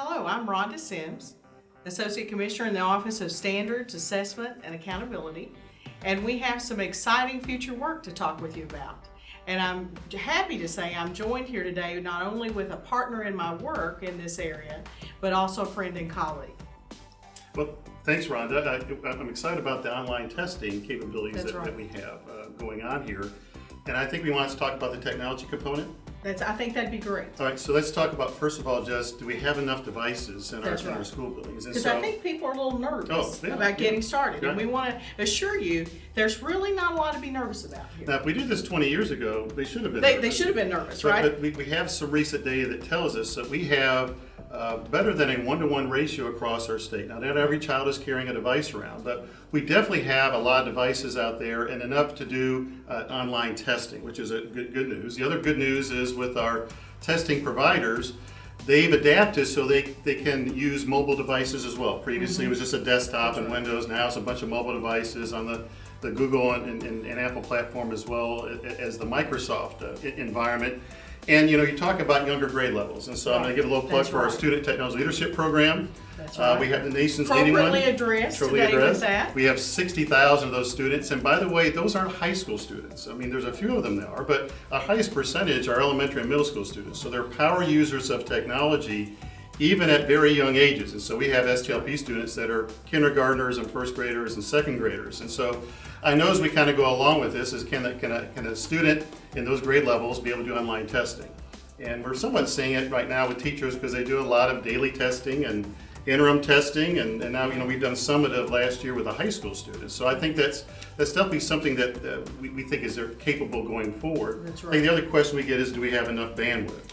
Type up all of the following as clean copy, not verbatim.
Hello, I'm Rhonda Sims, Associate Commissioner in the Office of Standards, Assessment, and Accountability. And we have some exciting future work to talk with you about. And I'm happy to say I'm joined here today not only with a partner in my work in this area, but also a friend and colleague. Well, thanks, Rhonda. I'm excited about the online testing capabilities that we have going on here. And I think we want to talk about the technology component. I think that'd be great. All right, so let's talk about, first of all, just do we have enough devices in our school buildings? Because I think people are a little nervous about getting started. And we want to assure you there's really not a lot to be nervous about here. Now, if we did this 20 years ago, they should have been nervous. They should have been nervous, right? But we have some recent data that tells us that we have better than a 1-to-1 ratio across our state. Now, not every child is carrying a device around, but we definitely have a lot of devices out there and enough to do online testing, which is a good news. The other good news is with our testing providers, they've adapted so they can use mobile devices as well. Previously, it was just a desktop and Windows. Now it's a bunch of mobile devices on the Google and Apple platform, as well as the Microsoft environment. And you talk about younger grade levels, and so I'm going to give a little plug for our Student Technology Leadership Program. That's right. We have the nation's leading one. Appropriately addressed today with that. We have 60,000 of those students, and by the way, those aren't high school students. I mean, there's a few of them that are, but our highest percentage are elementary and middle school students. So they're power users of technology, even at very young ages. And so we have STLP students that are kindergartners and first graders and second graders. And so I know as we kind of go along with this is can a student in those grade levels be able to do online testing? And we're somewhat seeing it right now with teachers because they do a lot of daily testing and interim testing, and now we've done summative last year with the high school students. So I think that's definitely something that we think is capable going forward. That's I right. think the other question we get is, do we have enough bandwidth?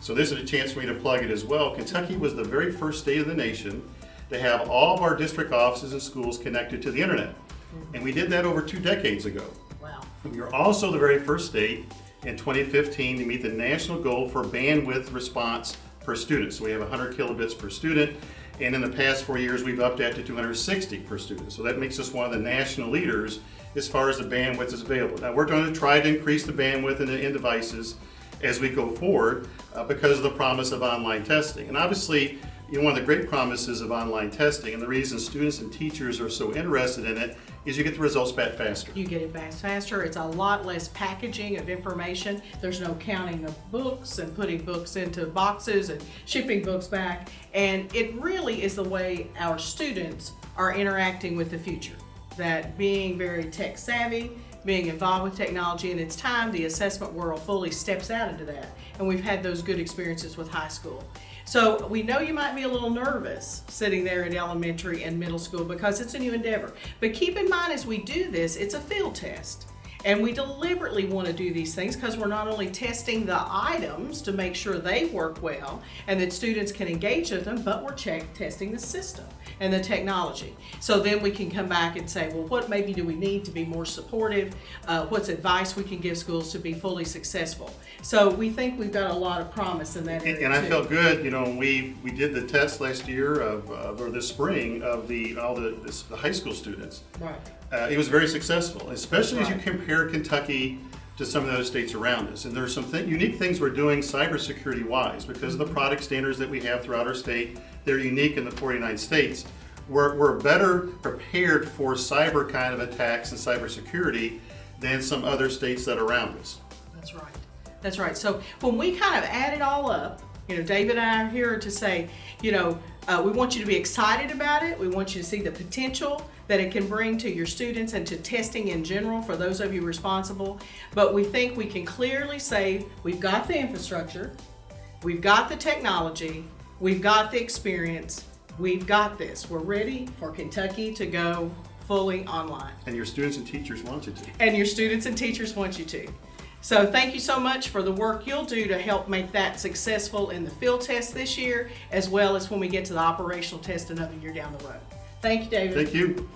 So this is a chance for me to plug it as well. Kentucky was the very first state of the nation to have all of our district offices and schools connected to the internet. And we did that over 2 decades ago. Wow. We were also the very first state in 2015 to meet the national goal for bandwidth response per student. So we have 100 kilobits per student, and in the past 4 years we've upped that to 260 per student. So that makes us one of the national leaders as far as the bandwidth is available. Now we're going to try to increase the bandwidth in devices as we go forward because of the promise of online testing. And obviously, one of the great promises of online testing and the reason students and teachers are so interested in it is you get the results back faster. You get it back faster. It's a lot less packaging of information. There's no counting of books and putting books into boxes and shipping books back. And it really is the way our students are interacting with the future. That being very tech savvy, being involved with technology, and it's time the assessment world fully steps out into that. And we've had those good experiences with high school. So we know you might be a little nervous sitting there at elementary and middle school because it's a new endeavor. But keep in mind as we do this, it's a field test. And we deliberately want to do these things because we're not only testing the items to make sure they work well and that students can engage with them, but we're testing the system and the technology. So then we can come back and say, well, what maybe do we need to be more supportive? What's advice we can give schools to be fully successful? So we think we've got a lot of promise in that area. And I felt good, when we did the test last year or this spring of the high school students. Right. It was very successful, especially as you compare Kentucky to some of the other states around us. And there's some unique things we're doing cybersecurity wise because of the product standards that we have throughout our state. They're unique in the 49 states. We're better prepared for cyber kind of attacks and cybersecurity than some other states that are around us. That's right. That's right. So when we kind of add it all up, David and I are here to say, we want you to be excited about it. We want you to see the potential that it can bring to your students and to testing in general for those of you responsible. But we think we can clearly say we've got the infrastructure, we've got the technology, we've got the experience, we've got this. We're ready for Kentucky to go fully online. And your students and teachers want you to. And your students and teachers want you to. So thank you so much for the work you'll do to help make that successful in the field test this year, as well as when we get to the operational test another year down the road. Thank you, David. Thank you.